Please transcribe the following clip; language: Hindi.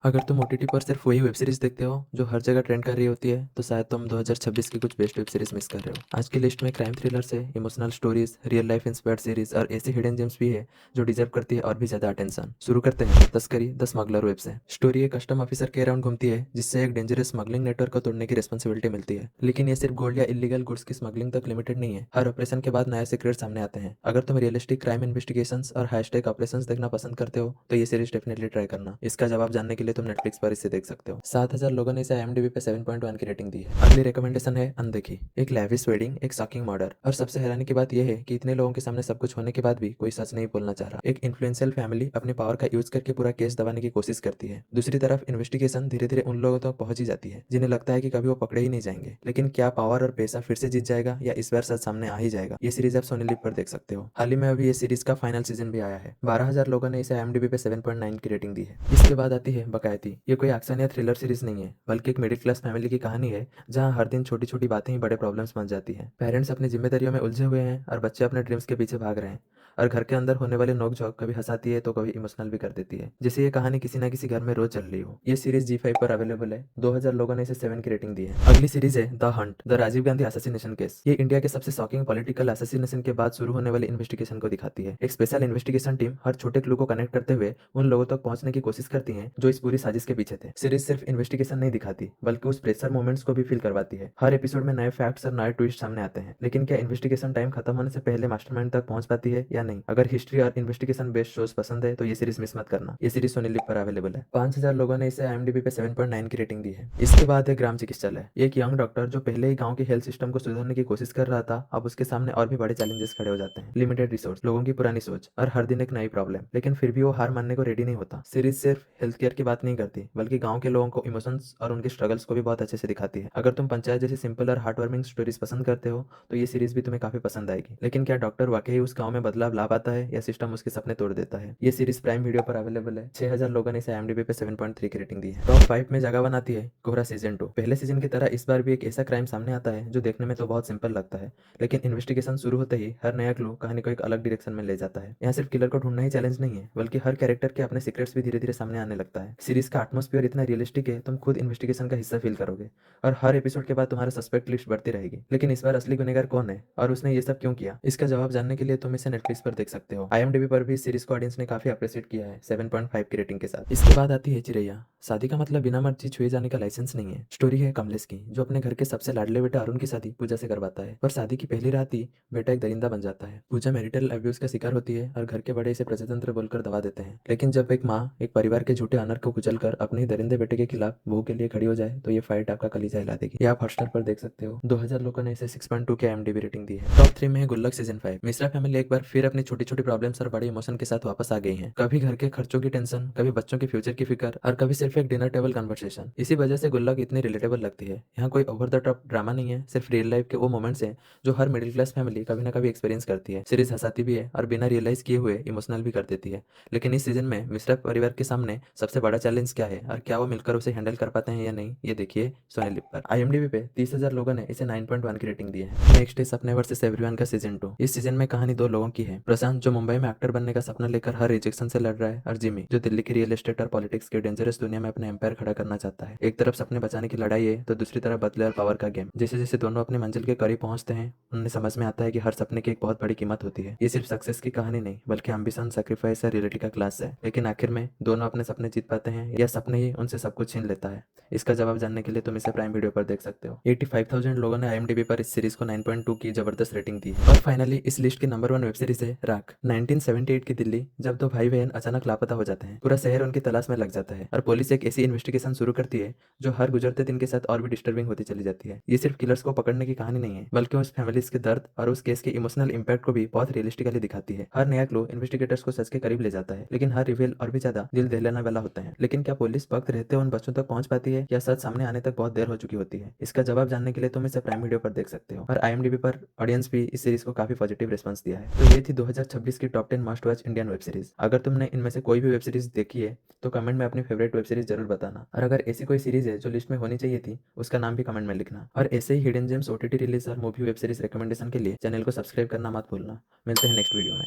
अगर तुम ओटीटी पर सिर्फ वही वेब सीरीज देखते हो जो हर जगह ट्रेंड कर रही होती है तो शायद तुम 2026 की कुछ बेस्ट वेब सीरीज मिस कर रहे हो। आज की लिस्ट में क्राइम थ्रिलर से emotional stories, real life inspired series और ऐसी हिडन जेम्स भी है जो डिजर्व करती है और भी ज्यादा अटेंशन। शुरू करते हैं तस्करी द स्मगलर वेब से। स्टोरी एक कस्टम ऑफिसर के अराउंड घूमती है जिससे एक डेंजरस स्मगलिंग नेटवर्क को तोड़ने की रिस्पॉन्सिबिलिटी मिलती है। लेकिन ये सिर्फ गोल्ड या इलीगल गुड्स की स्मगलिंग तक लिमिटेड नहीं है। हर ऑपरेशन के बाद नया सीक्रेट सामने आते हैं। अगर तुम रियलिस्टिक क्राइम इन्वेस्टिगेशन और हाईस्टेक ऑपरेशन देखना पसंद करते हो तो ये सीरीज डेफिनेटली ट्राई करना। इसका जवाब जानने के लिए तुम नेटफ्लिक्स पर इसे देख सकते हो। 7,000 लोगों ने इसे IMDb पे 7.1 की रेटिंग दी है। अगली रिकमेंडेशन है अनदेखी। एक लैविश वेडिंग, एक शॉकिंग मर्डर और सबसे हैरानी की बात यह है कि इतने लोगों के सामने सब कुछ होने के बाद भी कोई सच नहीं बोलना चाह रहा। एक इन्फ्लुएंशियल फैमिली अपने पावर का यूज करके पूरा केस दबाने की कोशिश करती है। दूसरी तरफ इन्वेस्टिगेशन धीरे धीरे उन लोगों तक पहुंच ही जाती है जिन्हें लगता है कि कभी वो पकड़े ही नहीं जाएंगे। लेकिन क्या पावर और पैसा फिर से जीत जाएगा या इस बार सच सामने आ ही जाएगा? ये सीरीज आप सोनी लिव पर देख सकते हो। हाल ही में अभी ये सीरीज का फाइनल सीजन भी आया है। 12,000 लोगों ने इसे IMDb पे 7.9 की रेटिंग दी है। इसके बाद आती है बकायती। ये कोई एक्शन या थ्रिलर सीरीज नहीं है बल्कि एक मिडिल क्लास फैमिली की कहानी है जहां हर दिन छोटी छोटी बातें ही बड़े प्रॉब्लम्स बन जाती हैं। पेरेंट्स अपनी जिम्मेदारियों में उलझे हुए हैं और बच्चे अपने ड्रीम्स के पीछे भाग रहे हैं। और घर के अंदर होने वाली नोकझोंक कभी हंसाती है तो कभी इमोशनल भी कर देती है, जैसे ये कहानी किसी ना किसी घर में रोज चल रही हो। ये सीरीज G5 पर अवेलेबल है। 2,000 लोगों ने इसे 7 की रेटिंग दी है। अगली सीरीज है the hunt, the Rajiv Gandhi assassination case. ये इंडिया के सबसे शॉकिंग पॉलिटिकल असैसिनेशन के बाद शुरू होने वाली इन्वेस्टिगेशन को दिखाती है। एक स्पेशल इन्वेस्टिगेशन टीम हर छोटे क्लू को कनेक्ट करते हुए उन लोगों तक पहुंचने की कोशिश करती है जो इस पूरी साजिश के पीछे थे। सीरीज सिर्फ इन्वेस्टिगेशन नहीं दिखाती बल्कि उस प्रेशर मोमेंट्स को भी फील करवाती है। हर एपिसोड में नए फैक्ट्स और नए ट्विस्ट सामने आते हैं। लेकिन क्या इन्वेस्टिगेशन टाइम खत्म होने से पहले मास्टरमाइंड तक पहुंच पाती है या नहीं? अगर हिस्ट्री और इन्वेस्टिगेशन बेस्ड शोज पसंद है तो ये सीरीज मिस मत करना। ये सीरीज सोनी लिव पर अवेलेबल है। 5,000 लोगों ने इसे IMDb पे 7.9 की रेटिंग दी है। इसके बाद है ग्राम चिकित्सालय। एक यंग डॉक्टर जो पहले ही गांव के हेल्थ सिस्टम को सुधारने की कोशिश कर रहा था, अब उसके सामने और भी बड़े चैलेंजेस खड़े हो जाते हैं। लिमिटेड रिसोर्स, लोगों की पुरानी सोच और हर दिन एक नई प्रॉब्लम। लेकिन फिर भी वो हार मानने को रेडी नहीं होता। सीरीज सिर्फ हेल्थ केयर की बात नहीं करती बल्कि गांव के लोगों को इमोशंस और उनके स्ट्रगल्स को भी बहुत अच्छे से दिखाती है। अगर तुम पंचायत जैसी सिंपल और हार्ट वार्मिंग स्टोरीज पसंद करते हो तो ये सीरीज भी तुम्हें काफी पसंद आएगी। लेकिन क्या डॉक्टर वाकई उस गांव में बदलाव ला पाता है या सिस्टम उसके सपने तोड़ देता है? ये सीरीज प्राइम वीडियो पर अवेलेबल है। 6,000 लोगों ने इसे IMDb पे 7.3 की रेटिंग दी है। टॉप 5 में जगह बनाती है कोहरा सीजन 2। पहले सीजन की तरह इस बार भी एक ऐसा क्राइम सामने आता है जो देखने में तो बहुत सिंपल लगता है, लेकिन इन्वेस्टिगेशन शुरू होते ही हर नया क्लू कहानी को एक अलग डायरेक्शन में ले जाता है। यहाँ सिर्फ किलर को ढूंढना ही चैलेंज नहीं है बल्कि हर कैरेक्टर के अपने सीक्रेट्स भी धीरे धीरे सामने आने लगता है। सीरीज का एटमॉस्फेयर इतना रियलिस्टिक है तुम खुद इन्वेस्टिगेशन का हिस्सा फील करोगे और हर एपिसोड के बाद तुम्हारा सस्पेक्ट लिस्ट बढ़ती रहेगी। लेकिन इस बार असली गुनहगार कौन है और उसने ये सब क्यों किया, इसका जवाब जानने के लिए तुम इसे नेटफ्लिक्स पर देख सकते हो। IMDb पर भी इस सीरीज को ऑडियंस ने काफी अप्रिशिएट किया है 7.5 की रेटिंग के साथ। इसके बाद आती है चिरैया। शादी का मतलब बिना मर्जी छुए जाने का लाइसेंस नहीं है। स्टोरी है कमलेश की जो अपने घर के सबसे लाडले बेटा अरुण की शादी पूजा से करवाता है, पर शादी की पहली रात ही बेटा एक दरिंदा बन जाता है। पूजा मैरिटल अब्यूज का शिकार होती है और घर के बड़े इसे प्रजातंत्र बोलकर दबा देते हैं। लेकिन जब एक माँ एक परिवार के झूठे ऑनर को कुचलकर अपने ही दरिंदे बेटे के खिलाफ बहू के लिए खड़ी हो जाए तो ये फाइट आपका कलीजा हिला देगी। ये आप हॉटस्टार पर देख सकते हो। 2,000 लोगों ने इसे 6.2 की IMDb रेटिंग दी है। टॉप 3 में है गुल्लक सीजन 5। मिश्रा फैमिली एक बार फिर अपनी छोटी छोटी प्रॉब्लम्स और बड़े इमोशन के साथ वापस आ गई है। कभी घर के खर्चों की टेंशन, कभी बच्चों के फ्यूचर की फिक्र और कभी सिर्फ एक डिनर टेबल कन्वर्सेशन। इसी वजह से गुल्लक इतनी रिलेटेबल लगती है। यहाँ कोई ओवर द टॉप ड्रामा नहीं है, सिर्फ रियल लाइफ के वो मोमेंट्स हैं जो हर मिडिल क्लास फैमिली कभी ना कभी एक्सपीरियंस करती है। सीरीज हंसाती भी है और बिना रियलाइज किए हुए इमोशनल भी कर देती है। लेकिन इस सीजन में मिश्रा परिवार के सामने सबसे बड़ा चैलेंज क्या है और क्या वो मिलकर उसे हैंडल कर पाते हैं या नहीं, ये देखिए सोनी लिव पर। IMDb पे 30,000 लोगों ने इसे 9.1 की रेटिंग दी है। नेक्स्ट है सपने वर्सेस एवरीवन का सीजन 2। इस सीजन में कहानी दो लोगों की है। प्रशांत जो मुंबई में एक्टर बनने का सपना लेकर हर रिजेक्शन से लड़ रहा है, और जिमी जो दिल्ली की रियल एस्टेट और पॉलिटिक्स की डेंजरस दुनिया में अपने एम्पायर खड़ा करना चाहता है। एक तरफ सपने बचाने की लड़ाई है तो दूसरी तरफ बदले और पावर का गेम। जैसे जैसे दोनों अपनी मंजिल के करीब पहुंचते हैं उन्हें समझ में आता है कि हर सपने की एक बहुत बड़ी कीमत होती है। ये सिर्फ सक्सेस की कहानी नहीं बल्कि एम्बिशन, सैक्रिफाइस और रियलिटी का क्लास है। लेकिन आखिर में दोनों अपने सपने जीत पाते हैं या सपने ही उनसे सब कुछ छीन लेता है? इसका जवाब जानने के लिए तुम इसे प्राइम वीडियो पर देख सकते हो। 85,000 लोगों ने IMDb पर इस सीरीज को 9.2 की जबरदस्त रेटिंग दी है। और फाइनली इस लिस्ट की नंबर 1 वेब सीरीज है राख। 1978 की दिल्ली, जब दो भाई बहन अचानक लापता हो जाते हैं, पूरा शहर उनकी तलाश में लग जाता है और पुलिस एक ऐसी इन्वेस्टिगेशन शुरू करती है जो हर गुजरते दिन के साथ और भी डिस्टर्बिंग होती चली जाती है। ये सिर्फ किलर्स को पकड़ने की कहानी नहीं है बल्कि उस फैमिलीज के दर्द और उस केस के इमोशनल इंपैक्ट को भी बहुत रियलिस्टिकली दिखाती है। हर नया क्लू इन्वेस्टिगेटर्स को सच के करीब ले जाता है, लेकिन हर रिवील और भी ज्यादा दिल दहलाने वाला होता है। लेकिन क्या पुलिस वक्त रहते उन बच्चों तक पहुंच पाती है या सच सामने आने तक बहुत देर हो चुकी होती है? इसका जवाब जानने के लिए तुम इसे प्राइम वीडियो पर देख सकते हो। और IMDb पर ऑडियंस भी इस सीरीज को काफी पॉजिटिव रिस्पॉन्स दिया है। तो ये थी 2026 की top 10 must watch Indian web series. अगर तुमने इनमें से कोई भी वेब सीरीज देखी है तो कमेंट में अपनी फेवरेट वेब सीरीज जरूर बताना। और अगर ऐसी कोई सीरीज है जो लिस्ट में होनी चाहिए थी उसका नाम भी कमेंट में लिखना। और ऐसे ही हिडन जेम्स OTT रिलीज और मूवी वेब सीरीज रिकमेंडेशन के लिए चैनल को सब्सक्राइब करना मत भूलना। मिलते हैं नेक्स्ट वीडियो में।